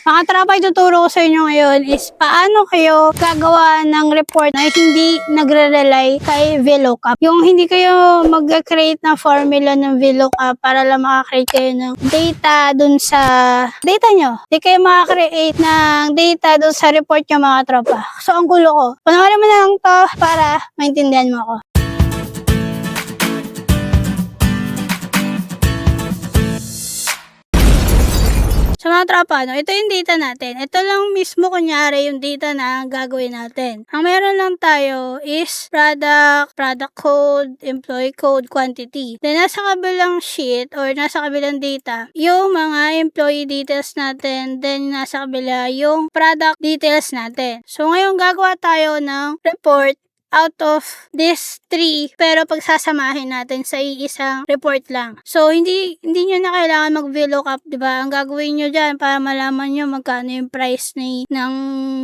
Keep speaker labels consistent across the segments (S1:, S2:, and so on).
S1: Mga tropa, ituturo ko sa inyo ngayon is paano kayo gagawa ng report na hindi nagre-rely kay VLOOKUP. Yung hindi kayo mag-create ng formula ng VLOOKUP para lang makakreate kayo ng data dun sa data nyo. Hindi kayo makakreate ng data dun sa report nyo, mga tropa. So, ang gulo ko. Panoorin mo na lang to para maintindihan mo ako. So mga tropa, ito yung data natin. Ito lang mismo kunyari yung data na gagawin natin. Ang meron lang tayo is product code, employee code, quantity. Then nasa kabilang sheet or nasa kabilang data, yung mga employee details natin. Then nasa kabila yung product details natin. So ngayon gagawa tayo ng report out of these three, pero pagsasamahin natin sa isang report lang. So, hindi nyo na kailangan mag-VLOOKUP, diba? Ang gagawin nyo dyan para malaman nyo magkano yung price ng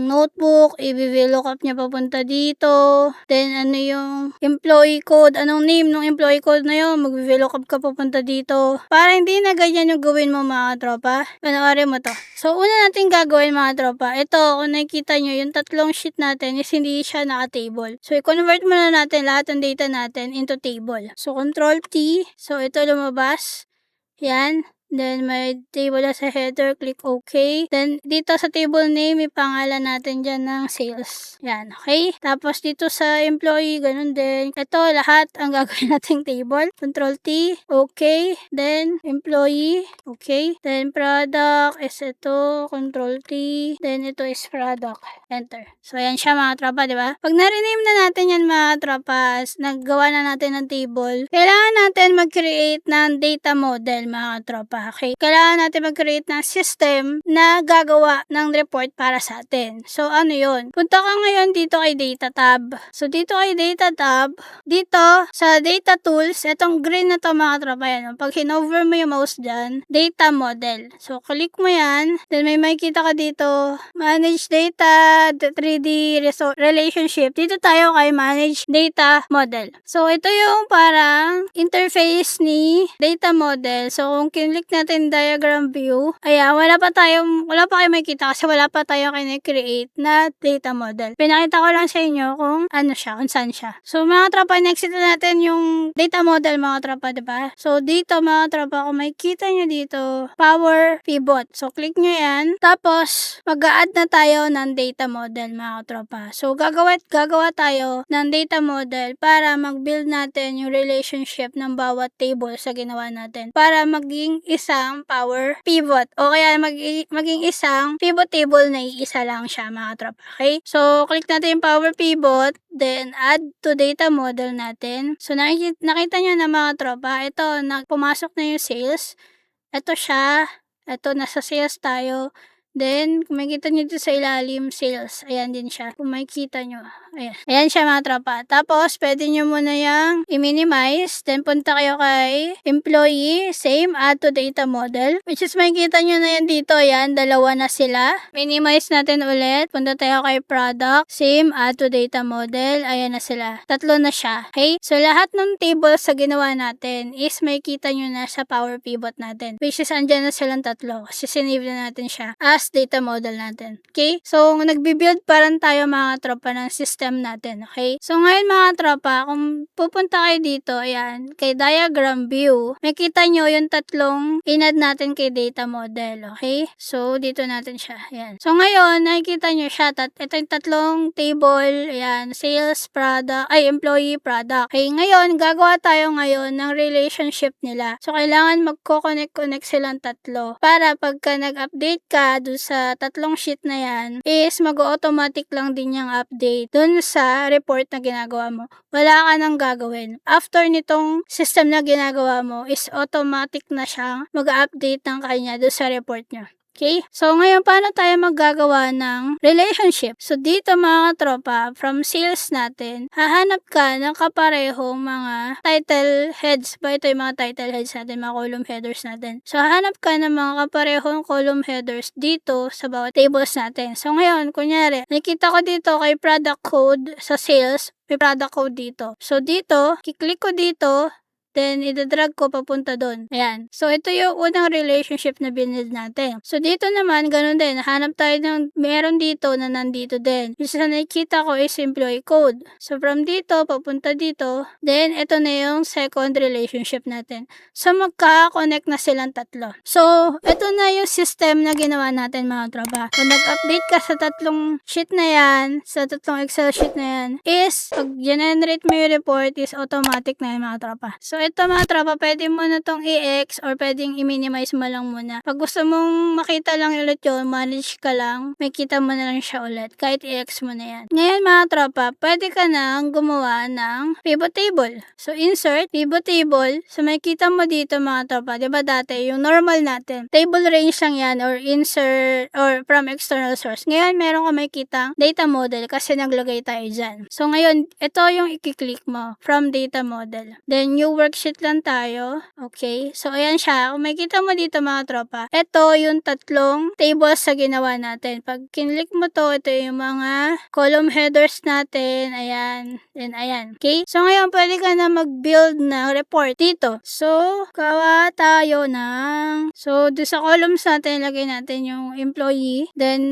S1: notebook, i-VLOOKUP nyo papunta dito. Then, ano yung employee code, anong name ng employee code na yun, mag-VLOOKUP ka papunta dito. Para hindi na ganyan yung gawin mo, mga tropa. Panoorin mo to. So, una natin gagawin, mga tropa. Ito, kung nakikita nyo, yung tatlong sheet natin is hindi siya naka-table. So, i-convert muna natin lahat ng data natin into table. So, Control T. So, ito lumabas. Yan. Then, may table na sa header. Click OK. Then, dito sa table name, ipangalan natin dyan ng sales. Yan. Okay? Tapos, dito sa employee, ganun din. Ito, lahat ang gagawin nating table. Control T. OK. Then, employee. Okay. Then, product is ito. Control T. Then, ito is product. Enter. So, ayan siya, mga tropa, di ba? Pag na-rename na natin yan, mga tropa, naggawa na natin ng table, kailangan natin mag-create ng data model, mga tropa. Okay? Kailangan natin mag-create ng system na gagawa ng report para sa atin. So, ano yun? Punta ka ngayon dito kay Data tab. So, dito kay Data tab, dito sa Data Tools, itong green na to, mga tropa, yan. Pag hinover mo yung mouse dyan, Data Model. So, click mo yan. Then, may makikita ka dito, Manage Data, 3D Relationship. Dito tayo kay Manage Data Model. So, ito yung parang interface ni Data Model. So, kung kinlik natin diagram view, ayan, wala pa kayo makikita kasi wala pa tayo create na data model. Pinakita ko lang sa inyo kung ano siya, kung saan siya. So, mga tropa, next ito natin yung data model, mga tropa, diba? So, dito, mga tropa, kung makikita nyo dito, Power Pivot. So, click nyo yan. Tapos, mag-a-add na tayo ng data model, mga tropa. So, gagawa tayo ng data model para mag-build natin yung relationship ng bawat table sa ginawa natin. Para maging isang power pivot. O kaya maging isang pivot table na iisa lang siya, mga tropa. Okay? So, click natin yung power pivot. Then, add to data model natin. So, nakita nyo na, mga tropa. Ito, pumasok na yung sales. Ito siya. Ito, nasa sales tayo. Then, kung makikita nyo dito sa ilalim, sales. Ayan din siya. Kung makikita nyo. Ayan. Ayan siya, mga tropa. Tapos, pwede nyo muna yung i-minimize. Then, punta kayo kay employee. Same. Add to data model. Which is, makikita nyo na yan dito. Ayan. Dalawa na sila. Minimize natin ulit. Punta tayo kay product. Same. Add to data model. Ayan na sila. Tatlo na siya. Okay? So, lahat ng table sa ginawa natin is makikita nyo na sa power pivot natin. Which is, andyan na silang tatlo. Kasi sinave na natin siya as data model natin. Okay? So, nagbi-build pa rin tayo, mga tropa, ng system natin. Okay? So, ngayon, mga tropa, kung pupunta kayo dito, ayan, kay diagram view, makita nyo yung tatlong in-add natin kay data model. Okay? So, dito natin siya. Ayan. So, ngayon, nakikita nyo siya. Ito yung tatlong table. Ayan. Sales, product, employee, product. Okay? Ngayon, gagawa tayo ngayon ng relationship nila. So, kailangan magko-connect silang tatlo. Para pagka nag-update ka sa tatlong sheet na yan, is mag-automatic lang din yung update dun sa report na ginagawa mo. Wala ka nang gagawin. After nitong system na ginagawa mo, is automatic na siyang mag-update ng kanya dun sa report nyo. Okay? So, ngayon, paano tayo maggagawa ng relationship? So, dito, mga tropa, from sales natin, hahanap ka ng kaparehong mga title heads. Ito yung mga title heads natin, mga column headers natin. So, hahanap ka ng mga kaparehong column headers dito sa bawat tables natin. So, ngayon, kunyari, nakita ko dito kay product code sa sales, may product code dito. So, dito, kiklik ko dito, then ida-drag ko papunta doon. Ayan. So, ito yung unang relationship na binuild natin. So, dito naman, ganun din. Hanap tayo ng meron dito na nandito din. Yung sa nakikita ko is employee code. So, from dito, papunta dito, then ito na yung second relationship natin. So, magka-connect na silang tatlo. So, ito na yung system na ginawa natin mga tropa. So, nag-update ka sa tatlong sheet na yan, sa tatlong Excel sheet na yan, is, pag generate mo yung report, is automatic na yung mga tropa. So, ito mga tropa, pwede mo na tong i-X or pwedeng i-minimize mo lang muna. Pag gusto mong makita lang ulit yun, manage ka lang, may kita mo na lang siya ulit, kahit i-X mo na yan. Ngayon mga tropa, pwede ka nang gumawa ng pivot table. So, insert, pivot table. So, may kita mo dito mga tropa. Diba dati, yung normal natin, table range lang yan or insert or from external source. Ngayon, meron ka may kitang data model kasi naglagay tayo dyan. So, ngayon, ito yung i-click mo from data model. Then, new worksheet lang tayo. Okay. So, ayan siya. Kung may kita mo dito mga tropa, ito yung tatlong tables sa ginawa natin. Pag kinlik mo to, ito yung mga column headers natin. Ayan. Then, ayan. Okay. So, ngayon, pwede ka na mag-build ng report dito. So, gawa tayo ng doon sa columns natin, lagay natin yung employee. Then,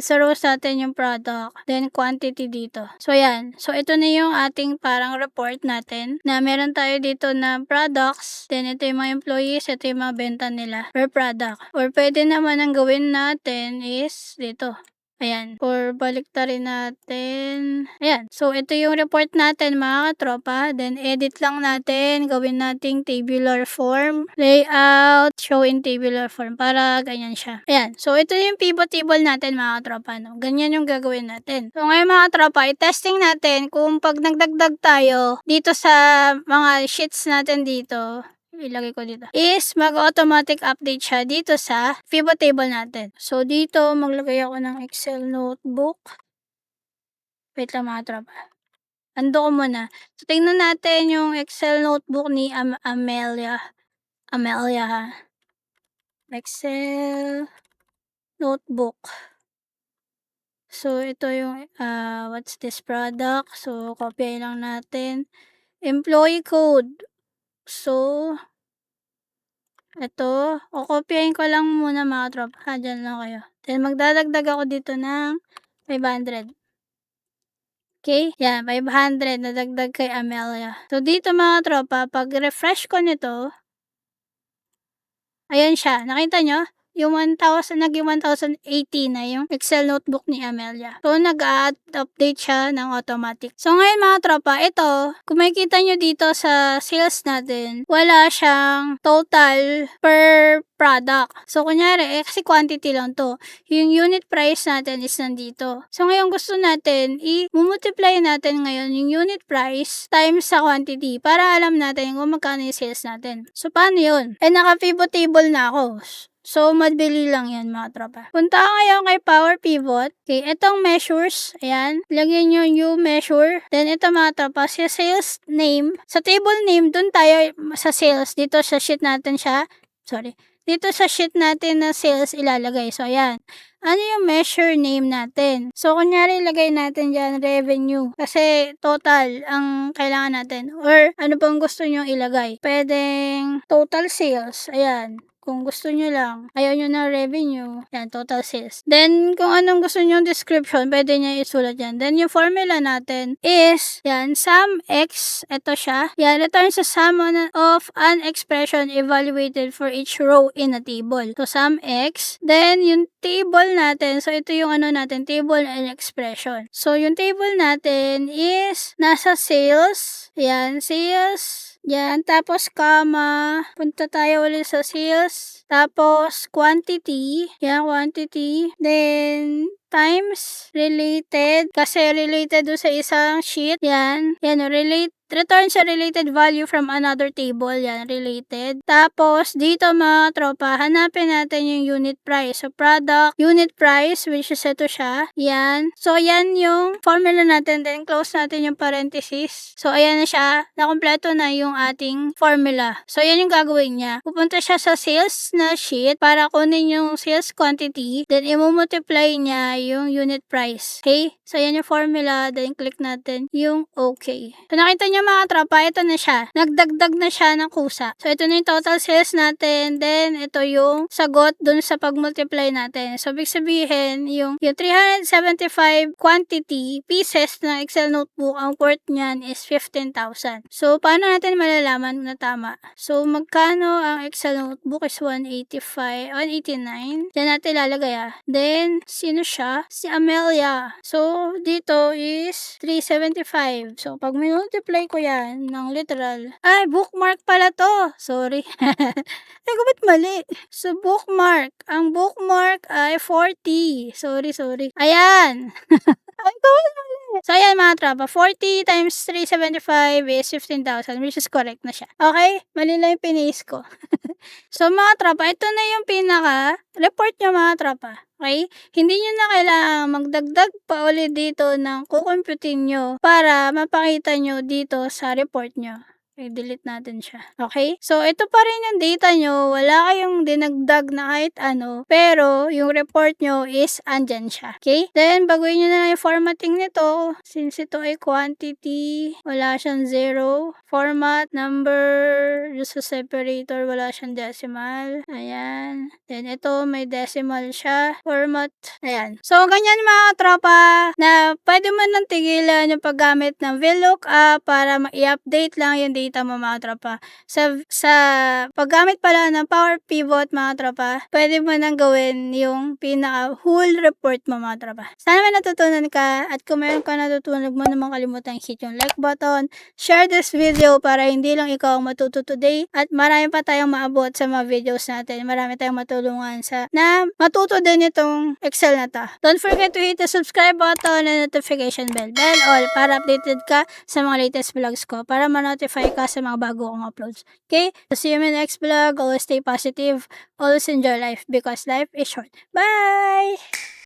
S1: sa rows natin yung product. Then, quantity dito. So, ayan. So, ito na yung ating parang report natin na meron tayo dito na products. Then, ito yung mga employees. Ito yung mga benta nila per product. Or, pwede naman ang gawin natin is dito. Ayan. Or baliktarin natin. Ayan. So, ito yung report natin mga katropa. Then, edit lang natin. Gawin nating tabular form. Layout. Show in tabular form. Para ganyan siya. Ayan. So, ito yung pivot table natin mga katropa. No? Ganyan yung gagawin natin. So, ngayon mga katropa, i-testing natin kung pag nagdagdag tayo dito sa mga sheets natin dito. Ilagay ko dito, is mag-automatic update siya dito sa pivot table natin. So, dito, maglagay ako ng Excel notebook. Wait lang mga tropa. Ando ko muna. So, tingnan natin yung Excel notebook ni Amelia. Amelia, ha? Excel notebook. So, ito yung, what's this product? So, copy lang natin. Employee code. So, ito, kokopyahin ko lang muna mga tropa. Dyan lang kayo. Then, magdadagdag ako dito ng 500. Okay? Yan, 500 na dagdag kay Amelia. So, dito mga tropa, pag refresh ko nito, ayan siya. Nakita nyo? Yung 1,000, naging 1,080 na yung Excel notebook ni Amelia. So, nag-update siya ng automatic. So, ngayon mga tropa, ito, kung makikita nyo dito sa sales natin, wala siyang total per product. So, kunyari, kasi quantity lang to. Yung unit price natin is nandito. So, ngayon gusto natin, i-multiply natin ngayon yung unit price times sa quantity para alam natin kung magkano yung sales natin. So, paano yun? Naka-pivot table na ako. So, madali lang yan mga tropa. Punta ka ngayon kay Power Pivot. Okay, itong measures. Ayan. Lagyan nyo new measure. Then, ito mga tropa, sa sales name. Sa table name, dun tayo sa sales. Dito sa sheet natin siya. Sorry. Dito sa sheet natin na sales ilalagay. So, ayan. Ano yung measure name natin? So, kunyari, ilagay natin dyan revenue. Kasi, total ang kailangan natin. Or, ano pang gusto nyo ilagay? Pwedeng total sales. Ayan. Kung gusto nyo lang, ayaw nyo na revenue, yan, total sales. Then, kung anong gusto nyo description, pwede nyo isulat yan. Then, yung formula natin is, yan, sum x, ito siya. Yan, return sa sum of an expression evaluated for each row in a table. So, sum x. Then, yung table natin, so ito yung ano natin, table and expression. So, yung table natin is, nasa sales, yan, sales, yan, tapos comma, punta tayo ulit sa sales, tapos quantity, yan, quantity, then times related, kasi related do sa isang sheet, yan, return sa related value from another table, yan, related. Tapos, dito mga tropa, hanapin natin yung unit price. So, product, unit price, which is ito siya, yan. So, yan yung formula natin, then close natin yung parenthesis. So, ayan na siya, nakompleto na yung ating formula. So, yan yung gagawin niya. Pupunta siya sa sales na sheet para kunin yung sales quantity, then i-multiply niya yung unit price. Okay? So, yan yung formula, then click natin yung okay. So, nakita niyo niyo mga tropa, ito na siya. Nagdagdag na siya ng kusa. So, ito na yung total sales natin. Then, ito yung sagot dun sa pag-multiply natin. So, ibig sabihin, yung 375 quantity pieces ng Excel notebook, ang worth niyan is 15,000. So, paano natin malalaman na tama? So, magkano ang Excel notebook is 189. Diyan natin lalagay Then, sino siya? Si Amelia. So, dito is 375. So, pag minultiply ko yan ng literal, ay, bookmark pala to. Sorry. Ay, ba't mali? So, bookmark. Ang bookmark ay 40. Sorry. Ayan. Ay, so, ayan mga tropa. 40 times 375 is 15,000, which is correct na siya. Okay? Mali lang yung pinis ko. So, mga tropa, ito na yung pinaka-report nyo mga tropa. Okay? Hindi nyo na kailangan magdagdag pa ulit dito ng kukumputin nyo para mapakita nyo dito sa report nyo. I-delete natin siya. Okay? So, ito pa rin yung data nyo. Wala kayong dinagdag na kahit ano. Pero, yung report nyo is andyan siya. Okay? Then, baguhin nyo na lang yung formatting nito. Since ito ay quantity, wala siyang zero. Format, number, sa separator, wala siyang decimal. Ayan. Then, ito, may decimal siya. Format. Ayan. So, ganyan mga tropa na pwede mo nang tigilan yung paggamit ng VLOOKUP para ma-i-update lang yung data mo mga tropa. Sa paggamit pala ng Power Pivot mga tropa, pwede mo nang gawin yung pinaka-whole report mo mga tropa. Sana may natutunan ka at kung meron ka natutunan, huwag mo namang kalimutan hit yung like button, share this video para hindi lang ikaw ang matuto today at marami pa tayong maabot sa mga videos natin. Marami tayong matulungan na matuto din itong Excel na to. Don't forget to hit the subscribe button and notification bell all para updated ka sa mga latest vlogs ko para ma-notify ka sa mga bago kong uploads. Okay? So see you in my next vlog. Always stay positive. Always enjoy life because life is short. Bye!